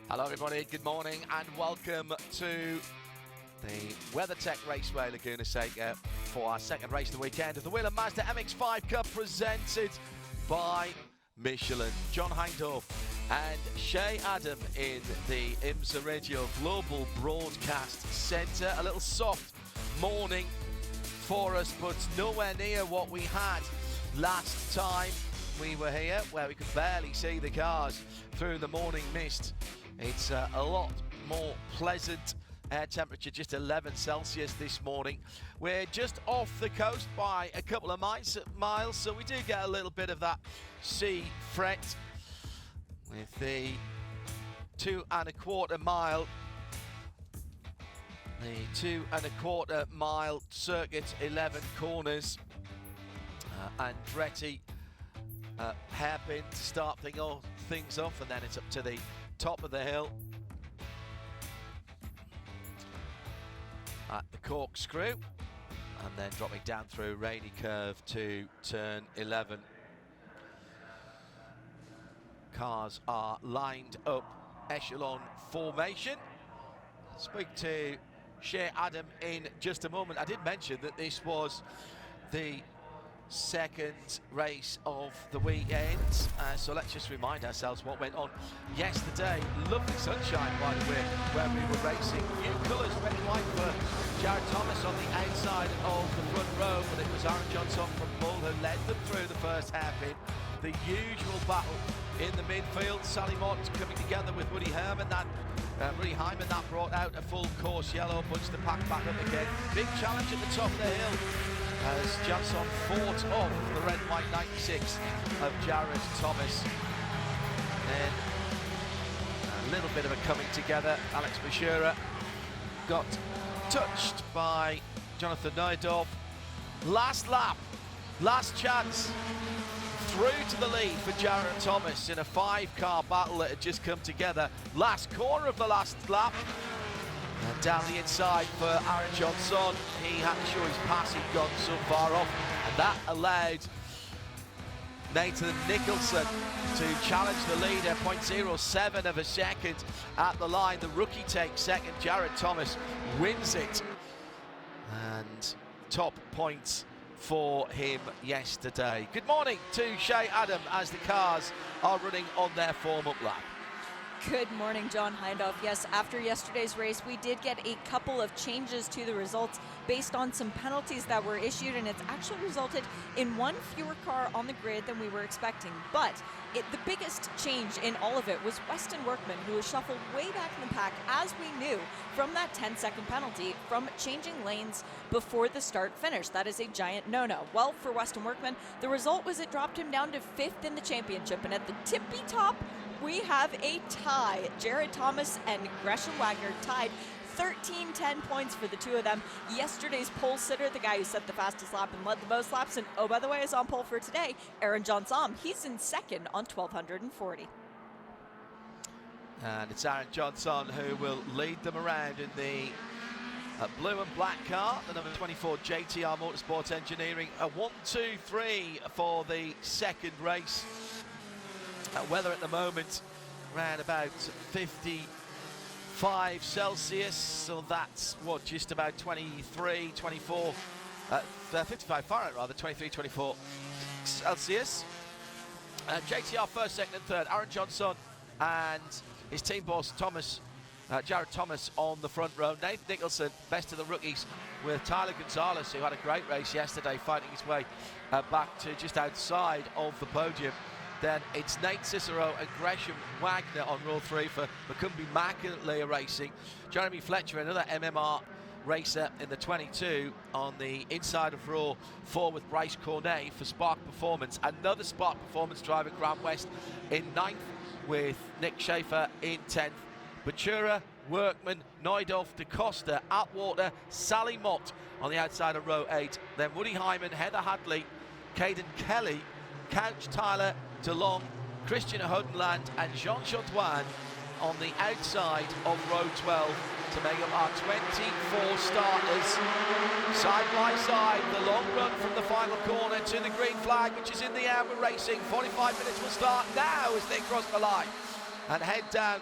Hello everybody, good morning and welcome to the WeatherTech Raceway Laguna Seca for our second race of the weekend of the Wheel & Mazda MX-5 Cup presented by Michelin. John Hindorf and Shay Adam in the IMSA Radio Global Broadcast Centre. A little soft morning for us, but nowhere near what we had last time we were here, where we could barely see the cars through the morning mist. It's a lot more pleasant air temperature, just 11 Celsius this morning. We're just off the coast by a couple of miles, so we do get a little bit of that sea fret with the 2.25 mile. The 2.25 mile circuit, 11 corners. Andretti hairpin to start things off, and then it's up to the top of the hill at the corkscrew, and then dropping down through rainy curve to turn 11. Cars are lined up, echelon formation. Speak to Shay Adam in just a moment. I did mention that this was the second race of the weekend, so let's just remind ourselves what went on yesterday. Lovely sunshine, by the way, where we were racing. New colours, red and white for Jared Thomas on the outside of the front row, but it was Aaron Johnson from Bull who led them through the first hairpin. The usual battle in the midfield. Sally Mott coming together with Woody Hyman, that brought out a full course yellow, punched the pack back up again. Big challenge at the top of the hill as Johnson fought off the red and white 96 of Jared Thomas. Then a little bit of a coming together. Alex Bashura got touched by Jonathan Neudorf. Last lap, last chance, through to the lead for Jared Thomas in a 5-car battle that had just come together. Last corner of the last lap. And down the inside for Aaron Johnson. He had to show his pass, he'd gone so far off, and that allowed Nathan Nicholson to challenge the leader, 0.07 of a second at the line. The rookie takes second, Jared Thomas wins it, and top points for him yesterday. Good morning to Shay Adam as the cars are running on their form-up lap. Good morning, John Hindorf. Yes, after yesterday's race, we did get a couple of changes to the results based on some penalties that were issued, and it's actually resulted in one fewer car on the grid than we were expecting. But the biggest change in all of it was Weston Workman, who was shuffled way back in the pack, as we knew, from that 10-second penalty from changing lanes before the start finish. That is a giant no-no. Well, for Weston Workman, the result was it dropped him down to 5th in the championship, and at the tippy top, we have a tie. Jared Thomas and Gresham Wagner tied 13-10 points for the two of them. Yesterday's pole sitter, the guy who set the fastest lap and led the most laps, and oh, by the way, is on pole for today, Aaron Johnson. He's in second on 1,240. And it's Aaron Johnson who will lead them around in the blue and black car, the number 24 JTR Motorsport Engineering. A 1-2-3 for the second race. Weather at the moment around about 55 Celsius, so that's what, just about 23, 24, 55 Fahrenheit rather, 23, 24 Celsius. JTR first, second and third, Aaron Johnson and his team boss Jared Thomas on the front row. Nathan Nicholson, best of the rookies, with Tyler Gonzalez, who had a great race yesterday, fighting his way back to just outside of the podium. Then it's Nate Cicero and Gresham Wagner on row 3 for Macumbi Mackinlay Racing. Jeremy Fletcher, another MMR racer in the 22 on the inside of row 4 with Bryce Cornet for Spark Performance. Another Spark Performance driver, Grant West, in 9th with Nick Schaefer in 10th. Batura, Workman, Neudorf, DeCosta, Atwater, Sally Mott on the outside of row 8. Then Woody Hyman, Heather Hadley, Caden Kelly, Couch Tyler, DeLong, Christian Hodenland and Jean Chodouin on the outside of row 12 to make up our 24 starters. Side by side, the long run from the final corner to the green flag, which is in the air. We're racing. 45 minutes will start now as they cross the line and head down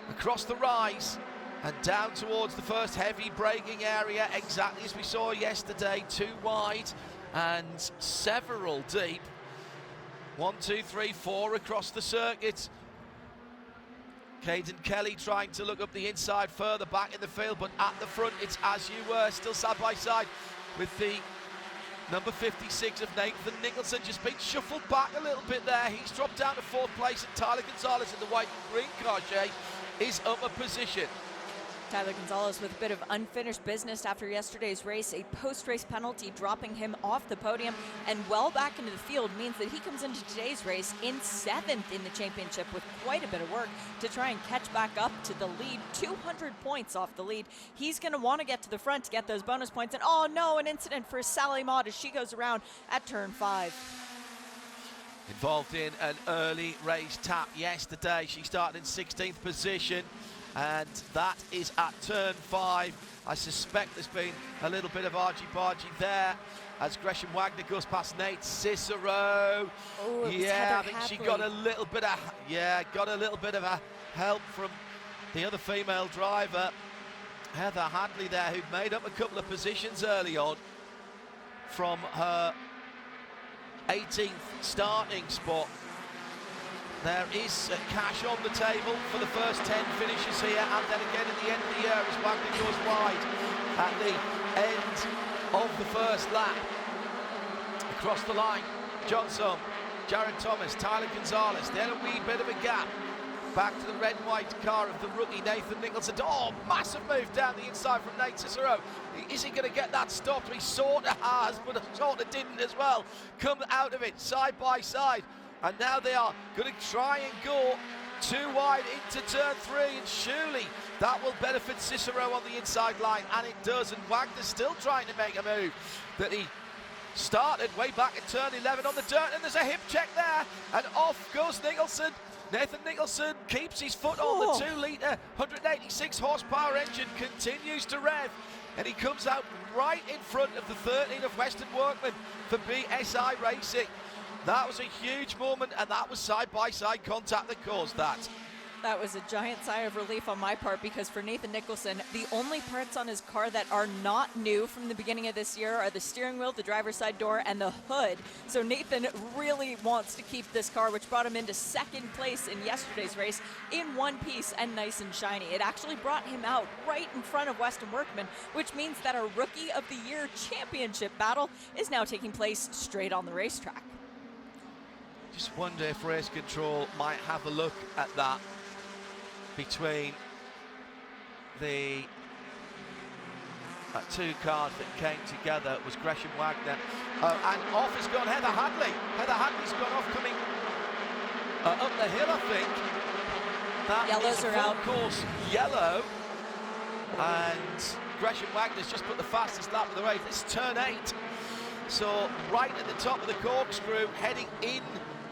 across the rise and down towards the first heavy braking area, exactly as we saw yesterday. 2 wide and several deep. 1, 2, 3, 4 across the circuit. Caden Kelly trying to look up the inside further back in the field, but at the front it's as you were, still side by side with the number 56 of Nathan Nicholson, just been shuffled back a little bit there. He's dropped down to 4th place, and Tyler Gonzalez in the white and green car, Jay, is up a position. Tyler Gonzalez with a bit of unfinished business after yesterday's race, a post-race penalty dropping him off the podium and well back into the field means that he comes into today's race in 7th in the championship with quite a bit of work to try and catch back up to the lead. 200 points off the lead. He's going to want to get to the front to get those bonus points, and oh no, an incident for Sally Mott as she goes around at turn 5. Involved in an early race tap yesterday. She started in 16th position, and that is at turn 5. I suspect there's been a little bit of argy-bargy there as Gresham Wagner goes past Nate Cicero. Oh, yeah, I think she got a little bit of a help from the other female driver, Heather Hadley there, who'd made up a couple of positions early on from her 18th starting spot. There is cash on the table for the first 10 finishes here, and then again at the end of the year as Wagner goes wide at the end of the first lap. Across the line, Johnson, Jared Thomas, Tyler Gonzalez, then a wee bit of a gap. Back to the red and white car of the rookie Nathan Nicholson. Oh, massive move down the inside from Nate Cicero. Is he going to get that stopped? He sort of has, but sort of didn't as well. Come out of it side by side. And now they are going to try and go 2 wide into turn 3, and surely that will benefit Cicero on the inside line, and it does. And Wagner's still trying to make a move that he started way back at turn 11 on the dirt, and there's a hip check there, and off goes Nicholson. Nathan Nicholson keeps his foot on the 2-litre, 186 horsepower engine, continues to rev, and he comes out right in front of the 13 of Western Workman for BSI Racing. That was a huge moment, and that was side-by-side contact that caused that. That was a giant sigh of relief on my part, because for Nathan Nicholson, the only parts on his car that are not new from the beginning of this year are the steering wheel, the driver's side door, and the hood. So Nathan really wants to keep this car, which brought him into 2nd place in yesterday's race, in one piece and nice and shiny. It actually brought him out right in front of Weston Workman, which means that our Rookie of the Year championship battle is now taking place straight on the racetrack. Just wonder if Race Control might have a look at that between the 2 cars that came together. It was Gresham Wagner, and off has gone Heather Hadley. Heather Hadley's gone off coming up the hill, I think. That Yellows is are full out. course yellow, and Gresham Wagner's just put the fastest lap of the race. This is turn 8, so right at the top of the corkscrew, heading in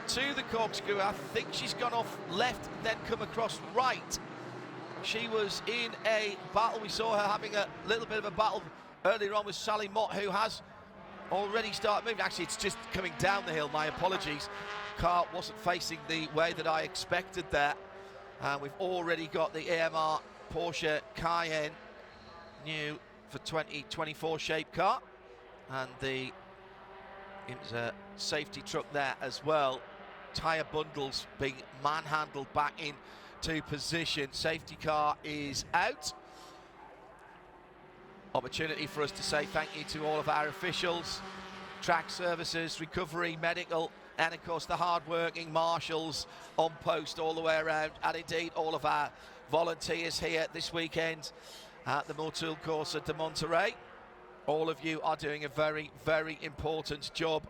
to the corkscrew. I think she's gone off left, then come across right. She was in a battle. We saw her having a little bit of a battle earlier on with Sally Mott, who has already started moving. Actually, it's just coming down the hill. My apologies. Car wasn't facing the way that I expected there. And we've already got the AMR Porsche Cayenne, new for 2024 shape car, and the IMSA safety truck there as well. Tyre bundles being manhandled back into position. Safety car is out. Opportunity for us to say thank you to all of our officials, track services, recovery, medical, and of course the hard-working marshals on post all the way around, and indeed all of our volunteers here this weekend at the Motul course de Monterey. All of you are doing a very, very important job,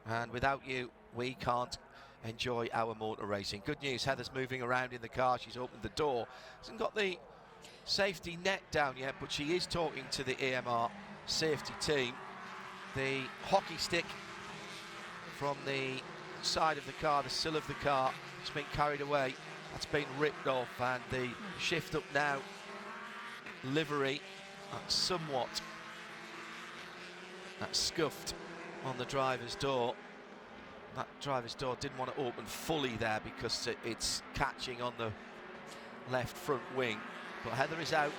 and without you, we can't enjoy our motor racing. Good news, Heather's moving around in the car. She's opened the door. Hasn't got the safety net down yet, but she is talking to the AMR safety team. The hockey stick from the side of the car, the sill of the car, has been carried away. That's been ripped off, and the shift up now livery somewhat scuffed on the driver's door. That driver's door didn't want to open fully there because it's catching on the left front wing. But Heather is out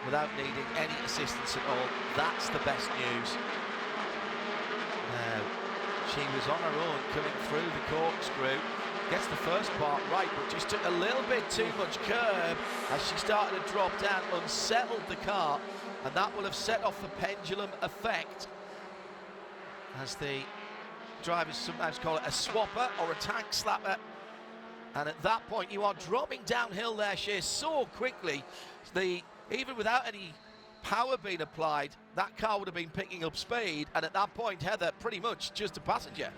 without needing any assistance at all. That's the best news. Now, she was on her own coming through the corkscrew. Gets the first part right, but just took a little bit too much curb as she started to drop down, unsettled the car, and that will have set off the pendulum effect, as the drivers sometimes call it a swapper or a tank slapper. And at that point, you are dropping downhill there, Shea, so quickly. Even without any power being applied, that car would have been picking up speed, and at that point, Heather pretty much just a passenger.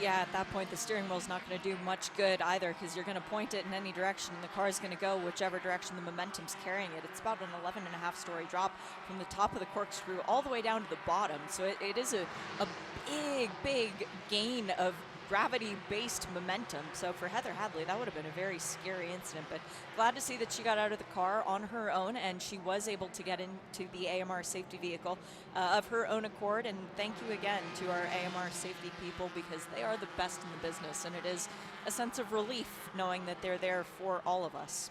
Yeah, at that point, the steering wheel's not going to do much good either, because you're going to point it in any direction, and the car's going to go whichever direction the momentum's carrying it. It's about an 11.5-story drop from the top of the corkscrew all the way down to the bottom. So it is a big gain of gravity-based momentum. So for Heather Hadley, that would have been a very scary incident, but glad to see that she got out of the car on her own, and she was able to get into the AMR safety vehicle of her own accord. And thank you again to our AMR safety people, because they are the best in the business, and it is a sense of relief knowing that they're there for all of us.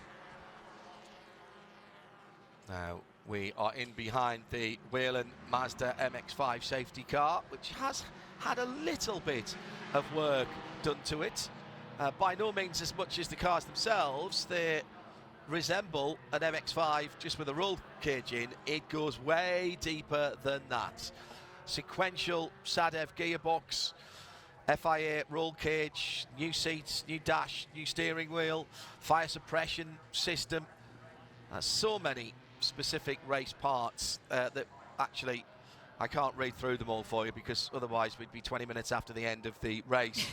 Now we are in behind the Whelen Mazda MX-5 safety car, which has had a little bit of work done to it. By no means as much as the cars themselves. They resemble an MX-5 just with a roll cage in. It goes way deeper than that. Sequential SADEV gearbox, FIA roll cage, new seats, new dash, new steering wheel, fire suppression system. So many specific race parts that actually I can't read through them all for you, because otherwise we'd be 20 minutes after the end of the race.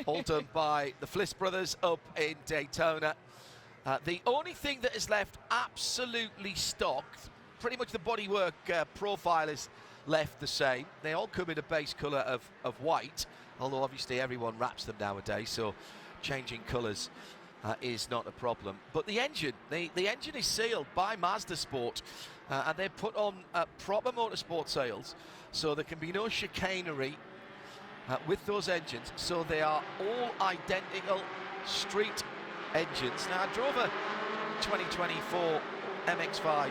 All done by the Fliss brothers up in Daytona. The only thing that is left absolutely stock, pretty much the bodywork profile is left the same. They all come in a base colour of white, although obviously everyone wraps them nowadays, so changing colours is not a problem. But the engine, the engine is sealed by Mazda Sport, and they put on proper motorsport seals, so there can be no chicanery with those engines. So they are all identical street engines. Now, I drove a 2024 MX-5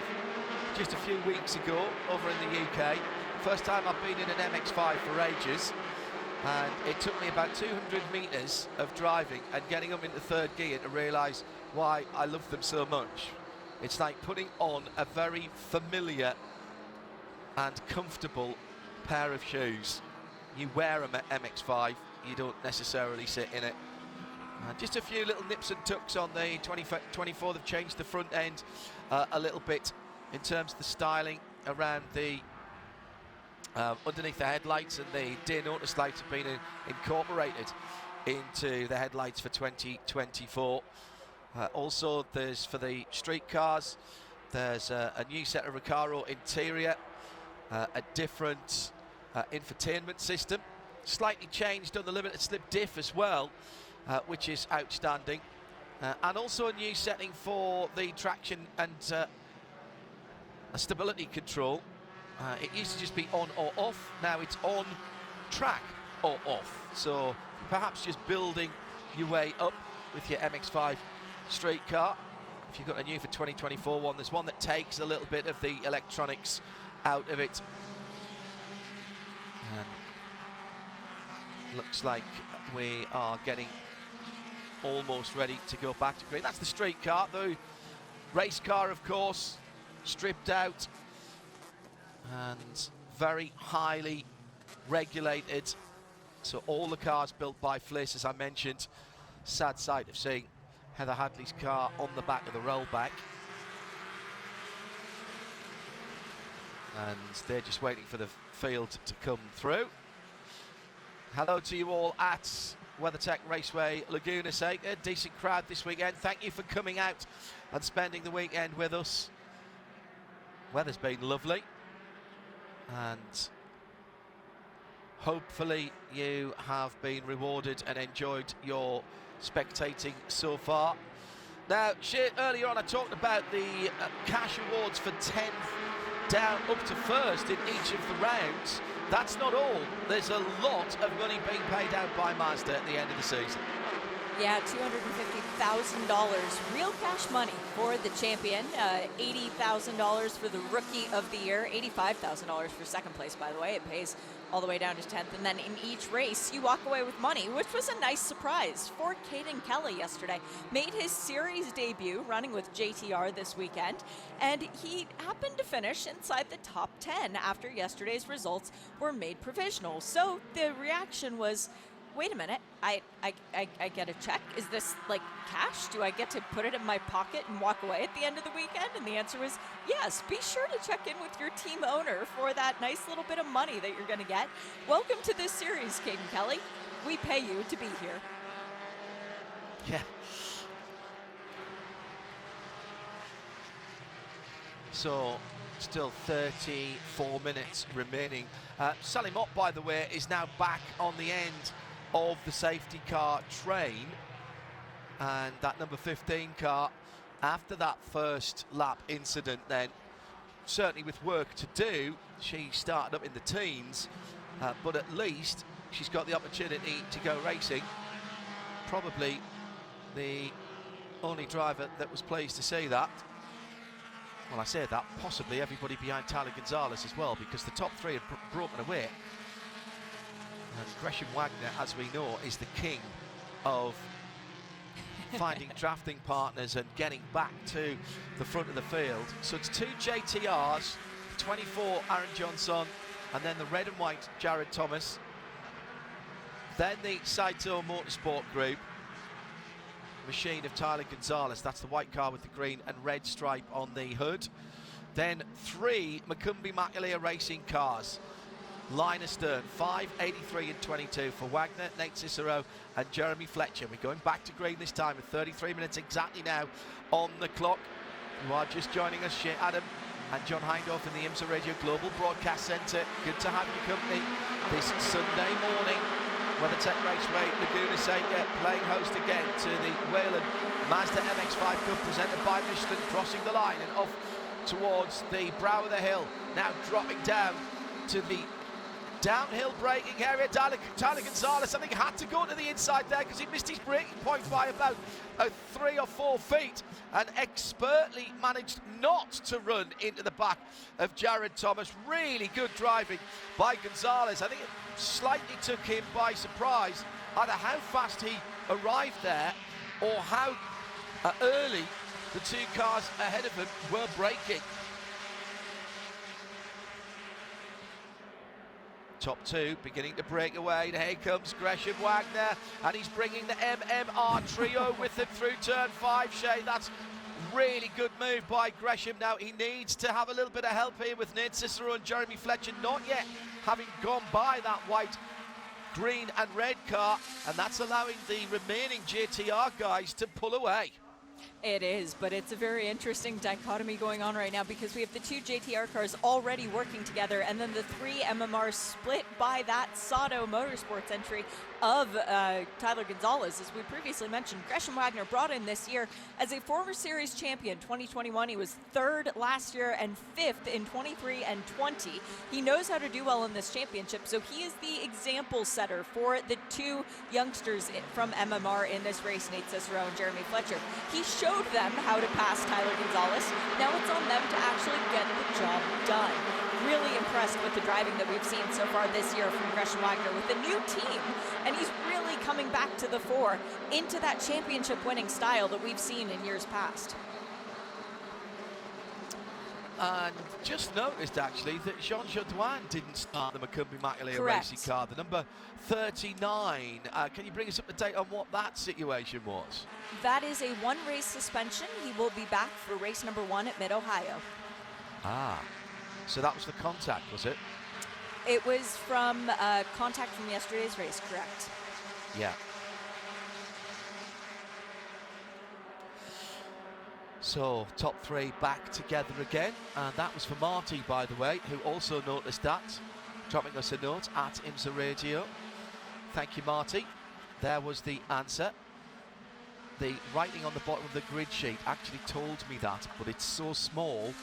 just a few weeks ago over in the UK. First time I've been in an MX-5 for ages. And it took me about 200 metres of driving and getting them into third gear to realise why I love them so much. It's like putting on a very familiar and comfortable pair of shoes. You wear them at MX-5, you don't necessarily sit in it. Just a few little nips and tucks on the 24. They've changed the front end a little bit in terms of the styling around the underneath the headlights, and the day notice lights have been incorporated into the headlights for 2024. Also, there's for the street cars, there's a new set of Recaro interior, a different infotainment system, slightly changed on the limited slip diff as well, which is outstanding, and also a new setting for the traction and a stability control. It used to just be on or off. Now it's on track or off. So perhaps just building your way up with your MX-5 street car. If you've got a new for 2024 one, there's one that takes a little bit of the electronics out of it. And looks like we are getting almost ready to go back to green. That's the street car. The race car, of course, stripped out and very highly regulated. So all the cars built by Fliss, as I mentioned. Sad sight of seeing Heather Hadley's car on the back of the rollback. And they're just waiting for the field to come through. Hello to you all at WeatherTech Raceway Laguna Seca. Decent crowd this weekend. Thank you for coming out and spending the weekend with us. Weather's been lovely, and hopefully you have been rewarded and enjoyed your spectating so far. Now, earlier on I talked about the cash awards for 10th down up to first in each of the rounds. That's not all. There's a lot of money being paid out by Mazda at the end of the season. Yeah, $250,000 real cash money for the champion. $80,000 for the rookie of the year. $85,000 for second place, by the way. It pays all the way down to 10th. And then in each race, you walk away with money, which was a nice surprise for Caden Kelly yesterday. Made his series debut running with JTR this weekend, and he happened to finish inside the top 10 after yesterday's results were made provisional. So the reaction was, wait a minute, I get a check? Is this like cash? Do I get to put it in my pocket and walk away at the end of the weekend? And the answer was yes. Be sure to check in with your team owner for that nice little bit of money that you're going to get. Welcome to this series, Caden Kelly. We pay you to be here. Yeah. So, still 34 minutes remaining. Sally Mott, by the way, is now back on the end of the safety car train, and that number 15 car, after that first lap incident, then certainly with work to do, she started up in the teens, but at least she's got the opportunity to go racing. Probably the only driver that was pleased to see that. Well, I say that, possibly everybody behind Tyler Gonzalez as well, because the top three had broken away. And Gresham Wagner, as we know, is the king of finding drafting partners and getting back to the front of the field. So it's two JTRs, 24 Aaron Johnson, and then the red and white Jared Thomas. Then the Saito Motorsport Group machine of Tyler Gonzalez. That's the white car with the green and red stripe on the hood. Then three Macumbi Macalia racing cars. Line astern, 5, 83 and 22 for Wagner, Nate Cicero and Jeremy Fletcher. We're going back to green this time with 33 minutes exactly now on the clock. You are just joining us, Shea Adam and John Hindorf in the IMSA Radio Global Broadcast Centre. Good to have your company this Sunday morning. WeatherTech Raceway Laguna Seca playing host again to the Whelen Mazda MX-5 Cup presented by Michelin, crossing the line and off towards the brow of the hill. Now dropping down to the downhill braking area. Tyler Gonzalez, I think, had to go to the inside there because he missed his braking point by about 3 or 4 feet and expertly managed not to run into the back of Jared Thomas. Really good driving by Gonzalez. I think it slightly took him by surprise, either how fast he arrived there or how early the two cars ahead of him were braking. Top two beginning to break away. Here comes Gresham Wagner, and he's bringing the MMR trio with him through turn 5. Shay, that's really good move by Gresham. Now he needs to have a little bit of help here with Nate Cicero and Jeremy Fletcher, not yet having gone by that white, green and red car, and that's allowing the remaining JTR guys to pull away. It is, but it's a very interesting dichotomy going on right now because we have the two JTR cars already working together, and then the three MMRs split by that Sato Motorsports entry of Tyler Gonzalez. As we previously mentioned, Gresham Wagner brought in this year as a former series champion. 2021, he was 3rd last year and 5th in 23 and 20. He knows how to do well in this championship, so he is the example setter for the two youngsters from MMR in this race, Nate Cicero and Jeremy Fletcher. He showed them how to pass Tyler Gonzalez. Now it's on them to actually get the job done. Really impressed with the driving that we've seen so far this year from Gresham Wagner with the new team, and he's really coming back to the fore into that championship winning style that we've seen in years past. And just noticed actually that Jean Jodouin didn't start the Macumbi Macalia Correct. racing car, the number 39. Can you bring us up to date on what that situation was? That is a one-race suspension. He will be back for race number 1 at Mid-Ohio. Ah, so that was the contact, was it? It was from contact from yesterday's race, correct? Yeah. So, top three back together again, and that was for Marty, by the way, who also noticed that, dropping us a note at IMSA Radio. Thank you, Marty. There was the answer. The writing on the bottom of the grid sheet actually told me that, but it's so small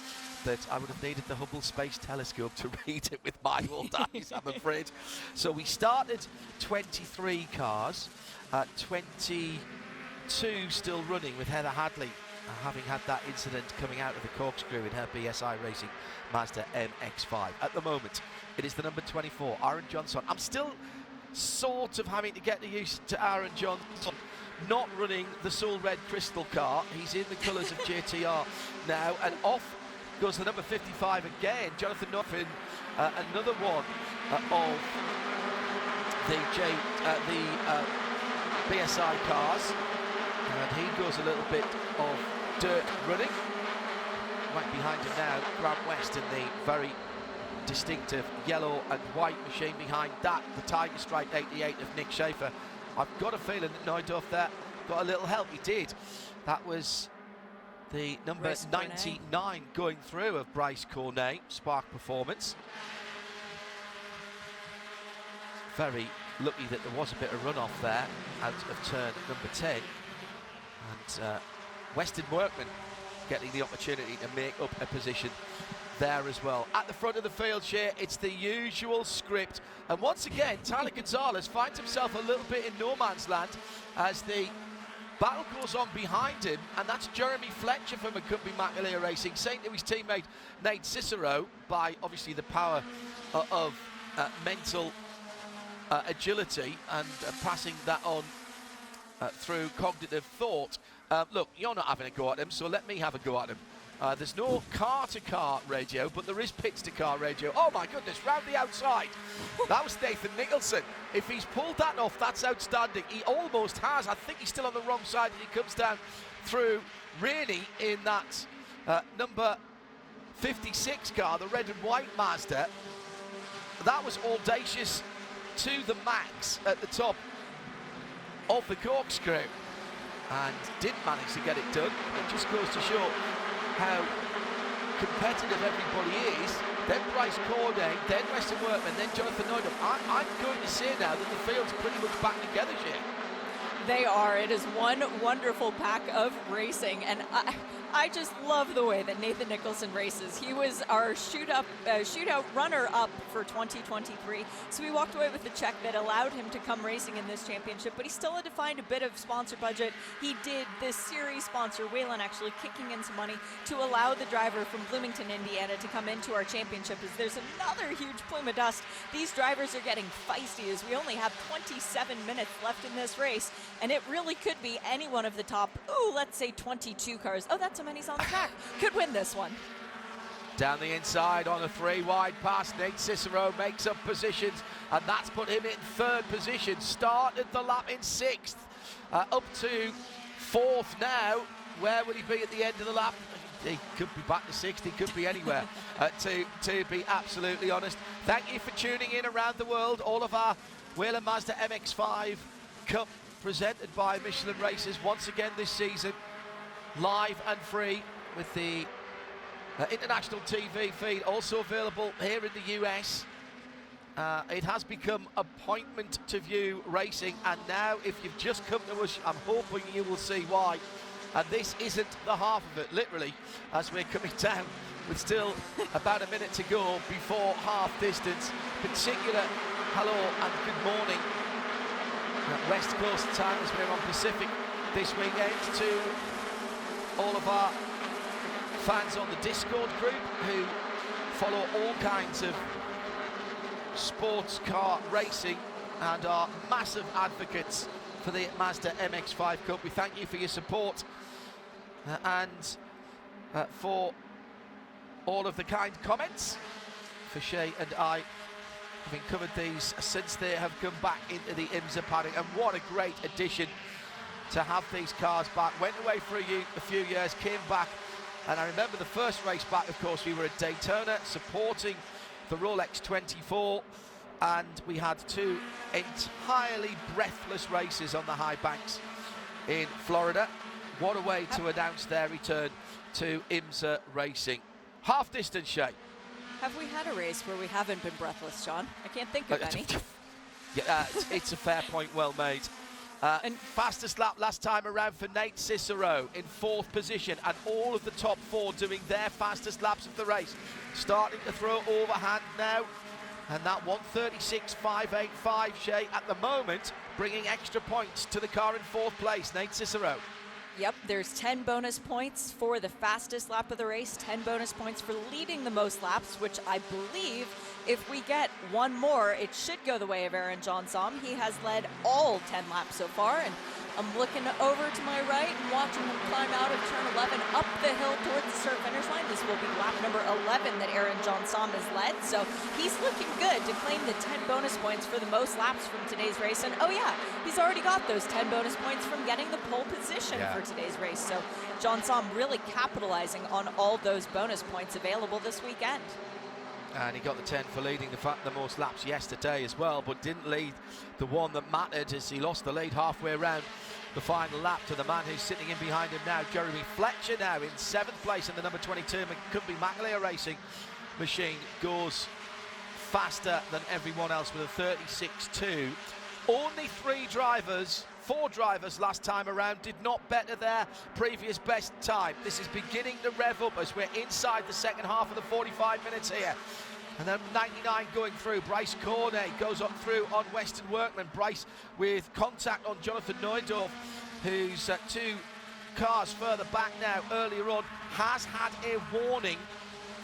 that I would have needed the Hubble Space Telescope to read it with my old eyes, I'm afraid. So we started 23 cars, 20 2 still running, with Heather Hadley having had that incident coming out of the corkscrew in her BSI Racing Mazda MX-5. At the moment, it is the number 24, Aaron Johnson. I'm still sort of having to get used to Aaron Johnson not running the Soul Red Crystal car. He's in the colours of JTR now, and off goes the number 55 again, Jonathan Norfin, another one of the BSI cars, and he goes a little bit of dirt running. Right behind him now, Grant West in the very distinctive yellow and white machine. Behind that, the Tiger Strike 88 of Nick Schaefer. I've got a feeling that Neudorf there got a little help. He did. That was the number 99 going through of Bryce Cornet, Spark Performance. Very lucky that there was a bit of runoff there out of turn number 10. And Weston Workman getting the opportunity to make up a position there as well. At the front of the field, Shea, it's the usual script. And once again, Tyler Gonzalez finds himself a little bit in no man's land as the battle goes on behind him, and that's Jeremy Fletcher from McCumbee McAleer Racing, saying to his teammate Nate Cicero, by obviously the power of mental agility and passing that on through cognitive thought. Look, you're not having a go at him, so let me have a go at him. There's no car-to-car radio, but there is pits-to-car radio. Oh, my goodness, round the outside. That was Nathan Nicholson. If he's pulled that off, that's outstanding. He almost has. I think he's still on the wrong side, and he comes down through Rainey in that number 56 car, the red and white Mazda. That was audacious to the max at the top of the corkscrew, and didn't manage to get it done. It just goes to show how competitive everybody is. Then Bryce Corday, then Weston Workman, then Jonathan Neudorf. I'm going to say now that the field's pretty much back together here. They are. It is one wonderful pack of racing, and I just love the way that Nathan Nicholson races. He was our shootout runner-up for 2023, so we walked away with a check that allowed him to come racing in this championship, but he still had to find a bit of sponsor budget. He did. This series sponsor, Whalen, actually kicking in some money to allow the driver from Bloomington, Indiana, to come into our championship, as there's another huge plume of dust. These drivers are getting feisty, as we only have 27 minutes left in this race, and it really could be any one of the top, let's say 22 cars. Oh, that's how many's on the track. Could win this one. Down the inside on a 3-wide pass, Nate Cicero makes up positions, and that's put him in 3rd position. Started the lap in 6th, up to 4th now. Where will he be at the end of the lap? He could be back to 6th, he could be anywhere, to be absolutely honest. Thank you for tuning in around the world. All of our Whelen Mazda MX-5 Cup presented by Michelin Racers once again this season, live and free with the international TV feed, also available here in the US. It has become appointment to view racing, and now if you've just come to us, I'm hoping you will see why. And this isn't the half of it, literally, as we're coming down with still about a minute to go before half distance. Particular hello and good morning West Coast time as we're on Pacific this weekend to all of our fans on the Discord group who follow all kinds of sports car racing and are massive advocates for the Mazda MX-5 Cup. We thank you for your support and for all of the kind comments. For Shay and I, having covered these since they have come back into the IMSA paddock, and what a great addition to have these cars back. Went away for a few years, came back, and I remember the first race back, of course, we were at Daytona supporting the Rolex 24, and we had 2 entirely breathless races on the high banks in Florida. What a way to announce their return to IMSA racing. Half distance, Shay. Have we had a race where we haven't been breathless, John? I can't think of any. Yeah, it's a fair point, well made. And fastest lap last time around for Nate Cicero in 4th position, and all of the top 4 doing their fastest laps of the race. Starting to throw overhand now, and that 1:36.585, Shay, at the moment bringing extra points to the car in 4th place, Nate Cicero. Yep, there's 10 bonus points for the fastest lap of the race, 10 bonus points for leading the most laps, which I believe if we get one more, it should go the way of Aaron Johnson. He has led all 10 laps so far, and I'm looking over to my right and watching him climb out of turn 11 up the hill towards the start finish line. This will be lap number 11 that Aaron Johnson has led, so he's looking good to claim the 10 bonus points for the most laps from today's race. And oh yeah, he's already got those 10 bonus points from getting the pole position for today's race. So Johnson really capitalizing on all those bonus points available this weekend. And he got the 10 for leading the most laps yesterday as well, but didn't lead the one that mattered as he lost the lead halfway around the final lap to the man who's sitting in behind him now, Jeremy Fletcher, now in 7th place in the number 22 McCumbee Maclear Racing machine, goes faster than everyone else with a 36.2. Only 4 drivers last time around did not better their previous best time. This is beginning to rev up as we're inside the second half of the 45 minutes here. And then 99 going through. Bryce Cornet goes up through on Western Workman. Bryce with contact on Jonathan Neudorf, who's 2 cars further back now. Earlier on, has had a warning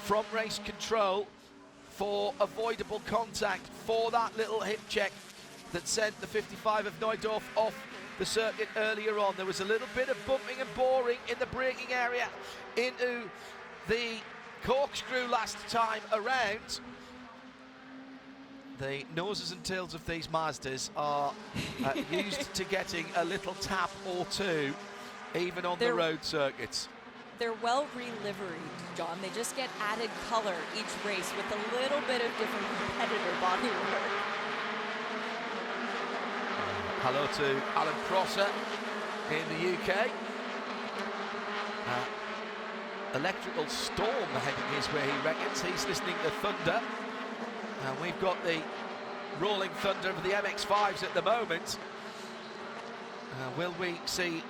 from race control for avoidable contact for that little hip check that sent the 55 of Neudorf off the circuit earlier on. There was a little bit of bumping and boring in the braking area into the corkscrew last time around. The noses and tails of these Mazdas are used to getting a little tap or two, even on the road circuits. They're well reliveried, John. They just get added color each race with a little bit of different competitor bodywork. Hello to Alan Prosser in the UK. Electrical storm heading his way, he reckons. He's listening to thunder. And we've got the rolling thunder of the MX-5s at the moment. Will we see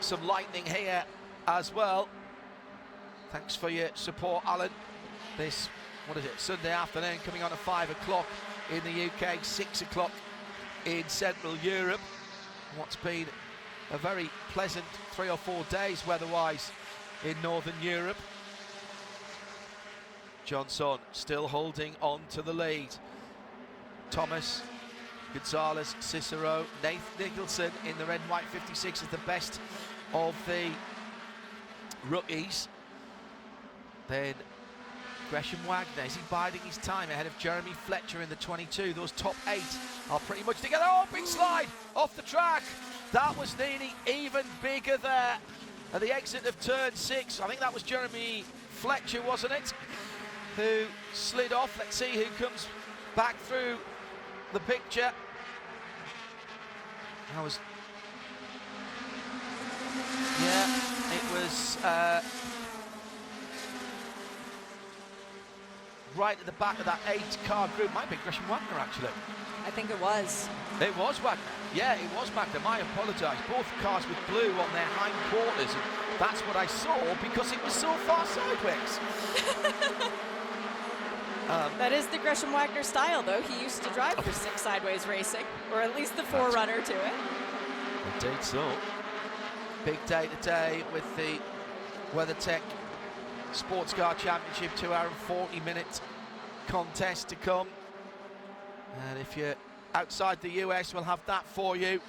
some lightning here as well? Thanks for your support, Alan. This, Sunday afternoon, coming on at 5 o'clock in the UK, 6 o'clock in Central Europe. What's been a very pleasant 3 or 4 days weather-wise in Northern Europe. Johnson still holding on to the lead. Thomas, Gonzalez, Cicero, Nathan Nicholson in the red and white 56 is the best of the rookies. Then Gresham Wagner, is he biding his time ahead of Jeremy Fletcher in the 22? Those top 8 are pretty much together. Oh, big slide off the track. That was nearly even bigger there at the exit of turn 6. I think that was Jeremy Fletcher, wasn't it, who slid off. Let's see who comes back through the picture. That was, yeah, it was right at the back of that 8-car group. Might be Gresham Wagner, actually. I think it was. It was Wagner. Yeah, it was Wagner. I apologise. Both cars with blue on their hind quarters, and that's what I saw because it was so far sideways. That is the Gresham Wagner style, though. He used to drive for 6 Sideways Racing, or at least the forerunner to it. Indeed so. Big day today with the WeatherTech Sports Car Championship, 2 hour and 40-minute contest to come. And if you're outside the US, we'll have that for you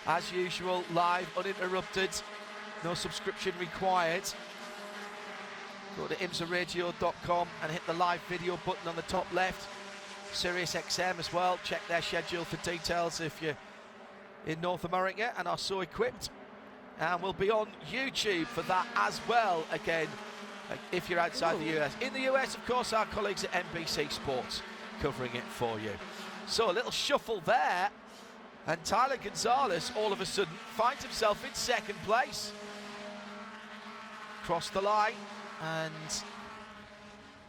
as usual, live, uninterrupted, no subscription required. Go to imsaradio.com and hit the live video button on the top left. Sirius XM as well, check their schedule for details if you're in North America and are so equipped. And we'll be on YouTube for that as well, again, if you're outside the US. In the US, of course, our colleagues at NBC Sports covering it for you. So a little shuffle there, and Tyler Gonzalez all of a sudden finds himself in 2nd place. Cross the line, and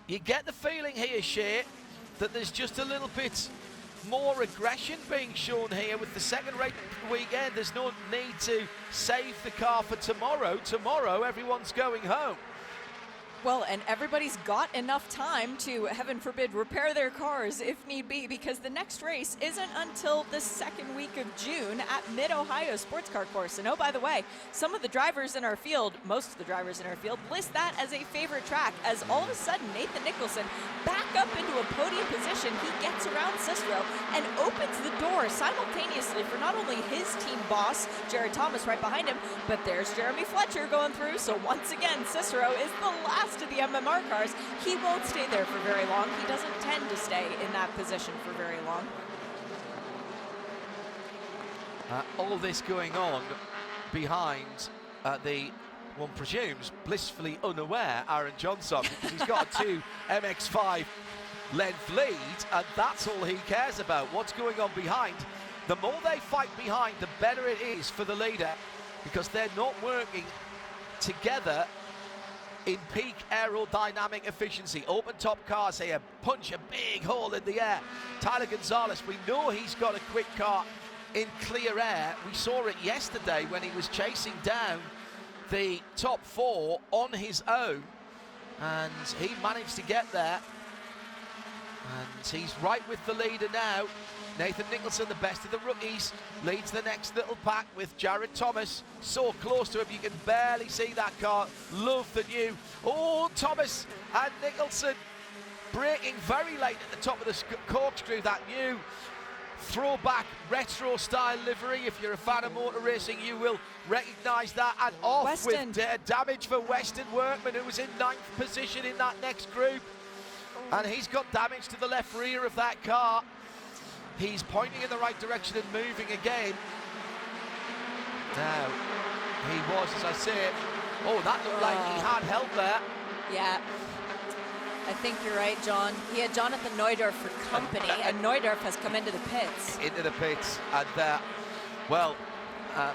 you get the feeling here, Shea, that there's just a little bit more aggression being shown here with the second race of the weekend. There's no need to save the car for tomorrow. Tomorrow, everyone's going home. Well, and everybody's got enough time to, heaven forbid, repair their cars if need be, because the next race isn't until the second week of June at Mid-Ohio Sports Car Course. And oh, by the way, some of the drivers in our field, most of the drivers in our field, list that as a favorite track, as all of a sudden Nathan Nicholson, back up into a podium position, he gets around Cicero and opens the door simultaneously for not only his team boss, Jared Thomas, right behind him, but there's Jeremy Fletcher going through. So once again, Cicero is the last of the MMR cars. He won't stay there for very long. He doesn't tend to stay in that position for very long. All this going on behind one presumes, blissfully unaware Aaron Johnson, because he's got a 2 MX-5 length lead, and that's all he cares about. What's going on behind? The more they fight behind, the better it is for the leader, because they're not working together in peak aerodynamic efficiency. Open top cars here, punch a big hole in the air. Tyler Gonzalez, we know he's got a quick car in clear air. We saw it yesterday when he was chasing down the top 4 on his own, and he managed to get there. And he's right with the leader now. Nathan Nicholson, the best of the rookies, leads the next little pack with Jared Thomas so close to him you can barely see that car. Love the new. Oh, Thomas and Nicholson braking very late at the top of the corkscrew. That new throwback retro style livery. If you're a fan of motor racing, you will recognise that. And off Weston. with damage for Weston Workman, who was in 9th position in that next group. And he's got damage to the left rear of that car. He's pointing in the right direction and moving again. Now, he was, as I said, oh, that looked like he had help there. Yeah, I think you're right, John. He had Jonathan Neudorf for company, and Neudorf has come into the pits. Into the pits, and well,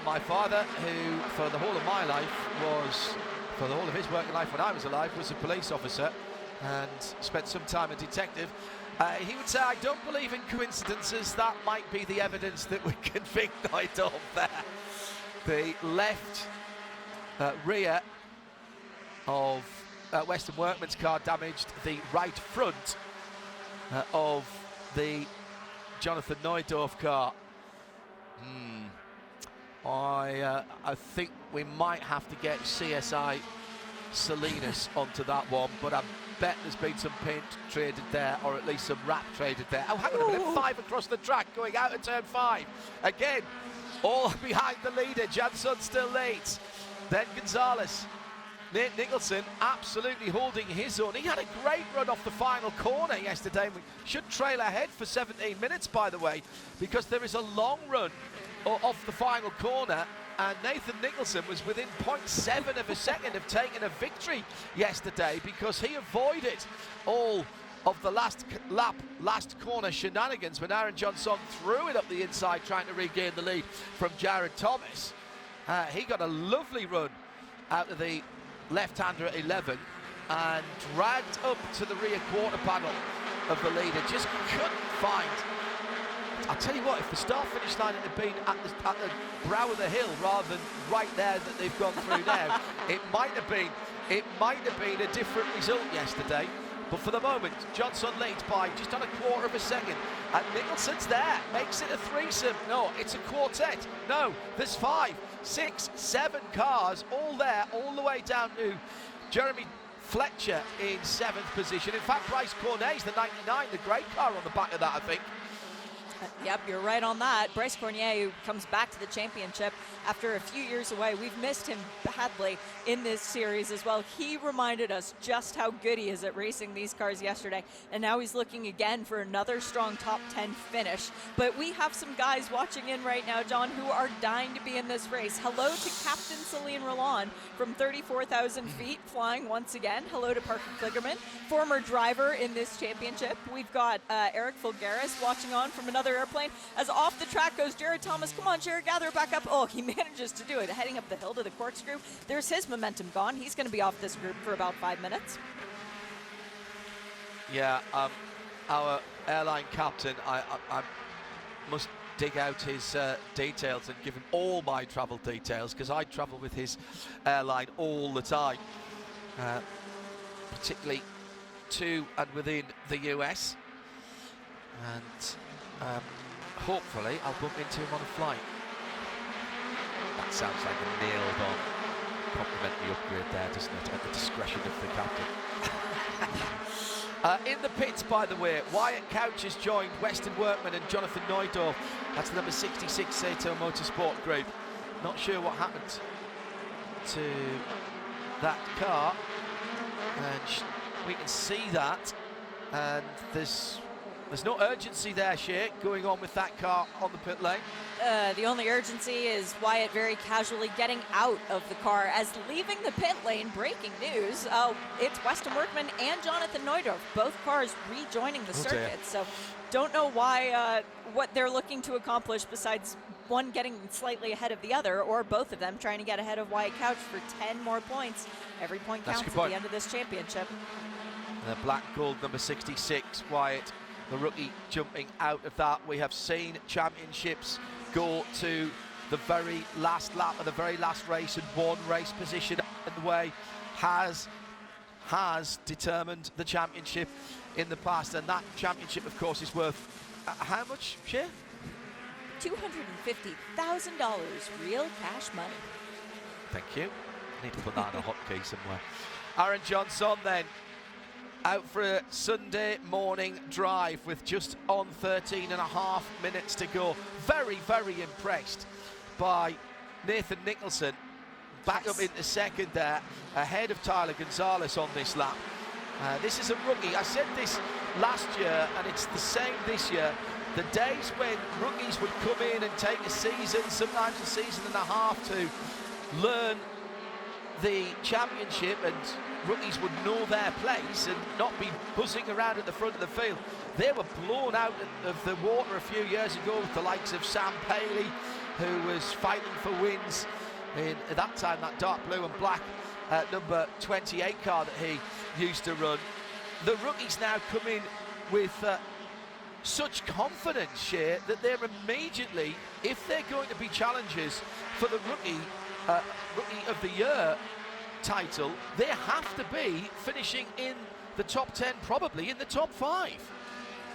my father, who for the whole of my life was, for the whole of his working life when I was alive, was a police officer and spent some time a detective. He would say, I don't believe in coincidences. That might be the evidence that we convict Neudorf there. The left rear of Weston Workman's car damaged the right front of the Jonathan Neudorf car. I think we might have to get CSI Salinas onto that one, but I bet there's been some paint traded there, or at least some wrap traded there. Oh, hang on a minute, 5 across the track going out of turn 5. Again, all behind the leader. Jansson still leads. Then Gonzalez. Nate Nicholson absolutely holding his own. He had a great run off the final corner yesterday. We should trail ahead for 17 minutes, by the way, because there is a long run off the final corner, and Nathan Nicholson was within 0.7 of a second of taking a victory yesterday, because he avoided all of the last lap, last corner shenanigans when Aaron Johnson threw it up the inside trying to regain the lead from Jared Thomas. He got a lovely run out of the left-hander at 11 and dragged up to the rear quarter panel of the leader. Just couldn't find. I'll tell you what, if the start-finish line had been at the brow of the hill rather than right there that they've gone through now, it might have been a different result yesterday. But for the moment, Johnson leads by just on a quarter of a second. And Nicholson's there, makes it a threesome. No, it's a quartet. No, there's 5, 6, 7 cars all there, all the way down to Jeremy Fletcher in 7th position. In fact, Bryce Cornet's the 99, the great car on the back of that, I think. Yep, you're right on that. Bryce Cornier, who comes back to the championship after a few years away. We've missed him badly in this series as well. He reminded us just how good he is at racing these cars yesterday, and now he's looking again for another strong top 10 finish. But we have some guys watching in right now, John, who are dying to be in this race. Hello to Captain Celine Roland from 34,000 feet, flying once again. Hello to Parker Kligerman, former driver in this championship. We've got Eric Fulgaris watching on from another airplane. As off the track goes Jared Thomas. Come on, Jared, gather it back up. Oh, he manages to do it, heading up the hill to the corkscrew. There's his momentum gone. He's going to be off this group for about 5 minutes. Yeah, our airline captain, I must dig out his details and give him all my travel details, because I travel with his airline all the time. particularly to and within the US. And hopefully I'll bump into him on a flight. That sounds like a nailed-on complimentary upgrade there, doesn't it, at the discretion of the captain. In the pits, by the way, Wyatt Couch has joined Weston Workman and Jonathan Neudorf. That's the number 66 Sato Motorsport Group. Not sure what happened to that car, and we can see that, and there's no urgency there, Shea, going on with that car on the pit lane. The only urgency is Wyatt very casually getting out of the car as leaving the pit lane. Breaking news, it's Weston Workman and Jonathan Neudorf, both cars rejoining the circuit. So don't know why, what they're looking to accomplish besides one getting slightly ahead of the other, or both of them trying to get ahead of Wyatt Couch for 10 more points. Every point counts at the end of this championship. The black gold number 66, Wyatt, the rookie, jumping out of that. We have seen championships go to the very last lap of the very last race, and one race position in the way has determined the championship in the past, and that championship, of course, is worth how much, Shea? $250,000 real cash money. Thank you. Need to put that on a hotkey somewhere. Aaron Johnson then out for a Sunday morning drive with just on 13.5 minutes to go. Very, very impressed by Nathan Nicholson. Back up into second there, ahead of Tyler Gonzalez on this lap. This is a rookie. I said this last year, and it's the same this year. The days when rookies would come in and take a season, sometimes a season and a half, to learn the championship, and rookies would know their place and not be buzzing around at the front of the field. They were blown out of the water a few years ago with the likes of Sam Paley, who was fighting for wins in, at that time, that dark blue and black number 28 car that he used to run. The rookies now come in with such confidence, Shea, that they're immediately, if they're going to be challengers for the rookie of the year title, they have to be finishing in the top 10, probably in the top 5.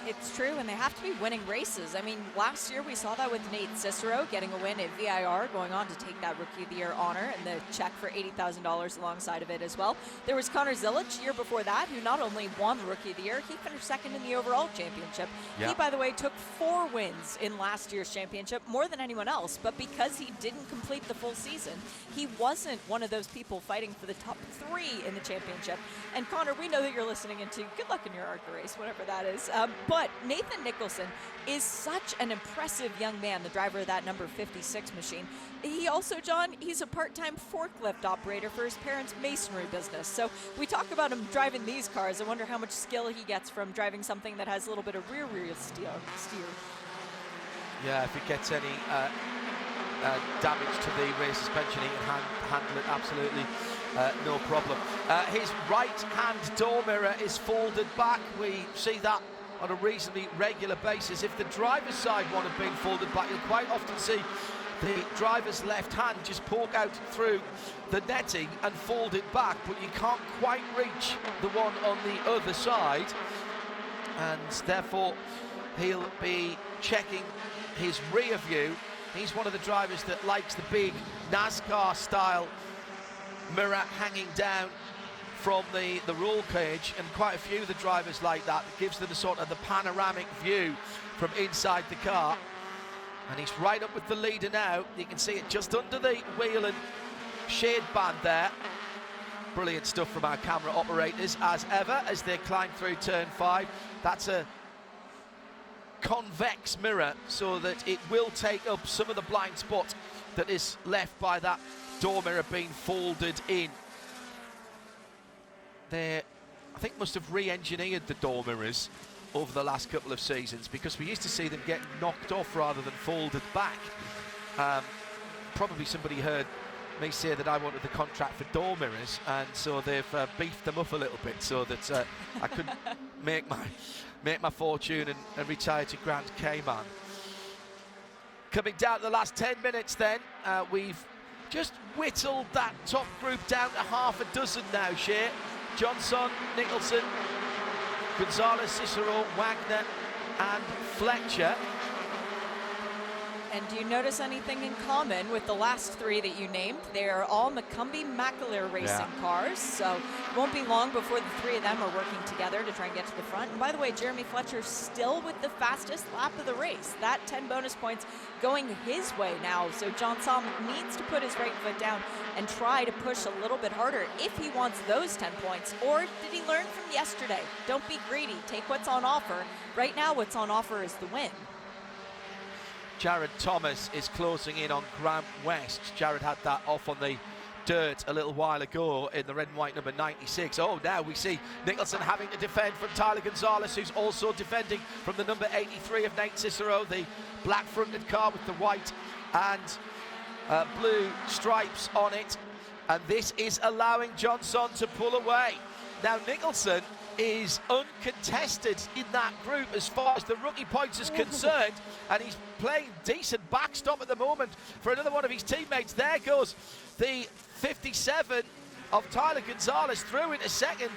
It's true, and they have to be winning races. I mean, last year we saw that with Nate Cicero getting a win at VIR, going on to take that Rookie of the Year honor and the check for $80,000 alongside of it as well. There was Connor Zilic year before that, who not only won the Rookie of the Year, he finished second in the overall championship. He, by the way, took 4 wins in last year's championship, more than anyone else, but because he didn't complete the full season, he wasn't one of those people fighting for the top 3 in the championship. And Connor, we know that you're listening into good luck in your ARCA race, whatever that is. But Nathan Nicholson is such an impressive young man, the driver of that number 56 machine. He also, John, he's a part-time forklift operator for his parents' masonry business. So we talk about him driving these cars. I wonder how much skill he gets from driving something that has a little bit of rear steer. Yeah, if he gets any damage to the rear suspension, he can handle it absolutely no problem. His right-hand door mirror is folded back. We see that on a reasonably regular basis. If the driver's side one have been folded back, you'll quite often see the driver's left hand just poke out through the netting and fold it back, but you can't quite reach the one on the other side, and therefore he'll be checking his rear view. He's one of the drivers that likes the big NASCAR style mirror hanging down from the roll cage, and quite a few of the drivers like that. It gives them a sort of the panoramic view from inside the car. And he's right up with the leader now. You can see it just under the wheel and shade band there. Brilliant stuff from our camera operators as ever as they climb through turn 5. That's a convex mirror so that it will take up some of the blind spot that is left by that door mirror being folded in. They, I think, must have re-engineered the door mirrors over the last couple of seasons, because we used to see them get knocked off rather than folded back. Probably somebody heard me say that I wanted the contract for door mirrors, and so they've beefed them up a little bit so that I could make my fortune and retire to Grand Cayman. Coming down to the last 10 minutes then, we've just whittled that top group down to half a dozen now, Shea. Johnson, Nicholson, Gonzalez, Cicero, Wagner and Fletcher. And do you notice anything in common with the last three that you named? They are all McCumbee-McAleer racing cars, so it won't be long before the three of them are working together to try and get to the front. And by the way, Jeremy Fletcher still with the fastest lap of the race. That 10 bonus points going his way now, so John Som needs to put his right foot down and try to push a little bit harder if he wants those 10 points. Or did he learn from yesterday? Don't be greedy, take what's on offer. Right now, what's on offer is the win. Jared Thomas is closing in on Grant West. Jared had that off on the dirt a little while ago in the red and white number 96. Oh, now we see Nicholson having to defend from Tyler Gonzalez, who's also defending from the number 83 of Nate Cicero, the black fronted car with the white and blue stripes on it. And this is allowing Johnson to pull away. Now Nicholson is uncontested in that group as far as the rookie points is concerned, and he's playing decent backstop at the moment for another one of his teammates. There goes the 57 of Tyler Gonzalez through into second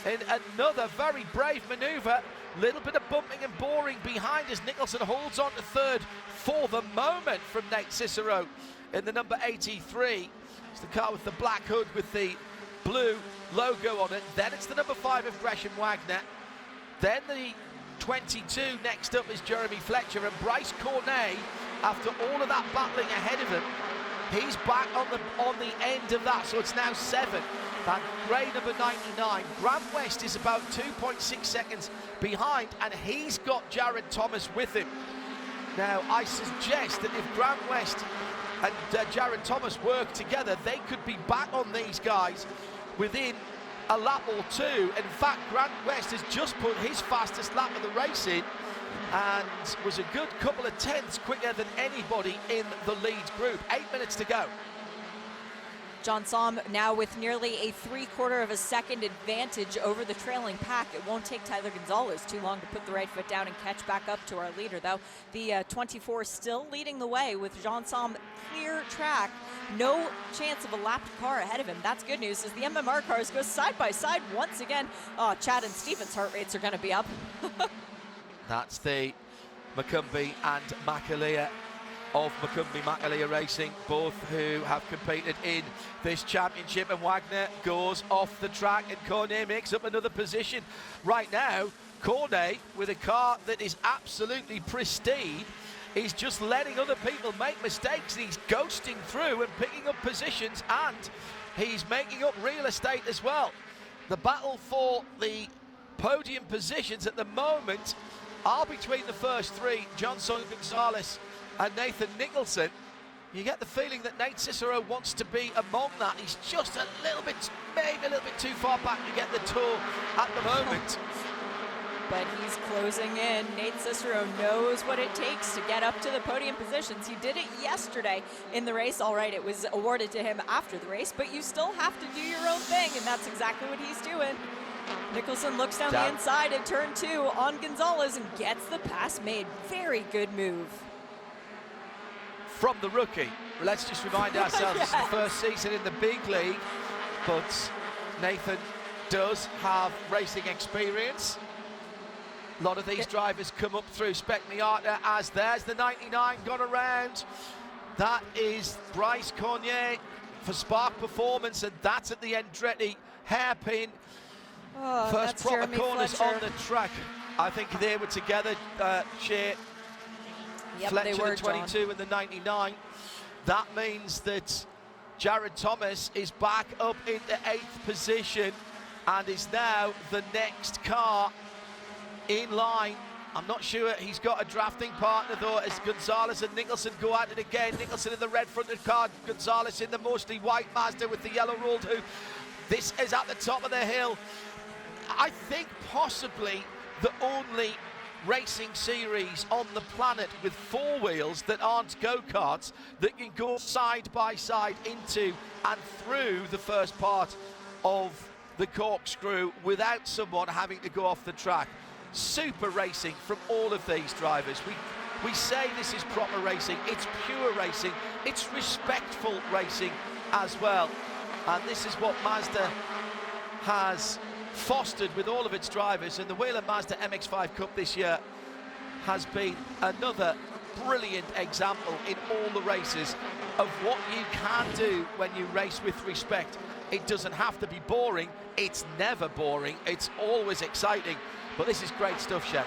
in another very brave maneuver. Little bit of bumping and boring behind as Nicholson holds on to third for the moment from Nate Cicero in the number 83. It's the car with the black hood with the blue logo on it. Then it's the number 5 of Gresham Wagner. Then the 22 next up is Jeremy Fletcher, and Bryce Cornet, after all of that battling ahead of him, he's back on the end of that, so it's now 7. That grey number 99. Grant West is about 2.6 seconds behind, and he's got Jared Thomas with him. Now I suggest that if Grant West and Jared Thomas work together, they could be back on these guys within a lap or two. In fact, Grant West has just put his fastest lap of the race in and was a good couple of tenths quicker than anybody in the lead group. 8 minutes to go. John Som now with nearly a 3/4 of a second advantage over the trailing pack. It won't take Tyler Gonzalez too long to put the right foot down and catch back up to our leader, though. The 24 still leading the way with John Som clear track. No chance of a lapped car ahead of him. That's good news as the MMR cars go side by side once again. Oh, Chad and Stevens' heart rates are going to be up. That's the McCumbee and McAleer of McCumbee-McAleer Racing, both who have competed in this championship, and Wagner goes off the track and Cornet makes up another position. Right now, Cornet, with a car that is absolutely pristine, is just letting other people make mistakes. He's ghosting through and picking up positions, and he's making up real estate as well. The battle for the podium positions at the moment are between the first three, Johnson, Gonzalez and Nathan Nicholson. You get the feeling that Nate Cicero wants to be among that. He's just a little bit, maybe a little bit too far back to get the tour at the moment. But he's closing in. Nate Cicero knows what it takes to get up to the podium positions. He did it yesterday in the race. All right, it was awarded to him after the race, but you still have to do your own thing, and that's exactly what he's doing. Nicholson looks down the inside at turn 2 on Gonzalez and gets the pass made. Very good move from the rookie. Let's just remind ourselves, yes, this is the first season in the big league, but Nathan does have racing experience. A lot of these drivers come up through Spec Miata, as there's the 99 gone around. That is Bryce Cornet for Spark Performance, and that's at the Andretti hairpin. Oh, first proper Jeremy corners Fletcher on the track. I think they were together, Shea. Yep, Fletcher, they were, the 22 John. and the 99. That means that Jared Thomas is back up into 8th position and is now the next car in line. I'm not sure he's got a drafting partner though, as Gonzalez and Nicholson go at it again. Nicholson in the red fronted car, Gonzalez in the mostly white Mazda with the yellow rolled hood. This is at the top of the hill. I think possibly the only racing series on the planet with 4 wheels that aren't go-karts that can go side by side into and through the first part of the corkscrew without someone having to go off the track. Super racing from all of these drivers. We say this is proper racing, it's pure racing, it's respectful racing as well, and this is what Mazda has fostered with all of its drivers, and the Whelen Mazda MX-5 Cup this year has been another brilliant example in all the races of what you can do when you race with respect. It doesn't have to be boring, it's never boring, it's always exciting, but this is great stuff, Shay.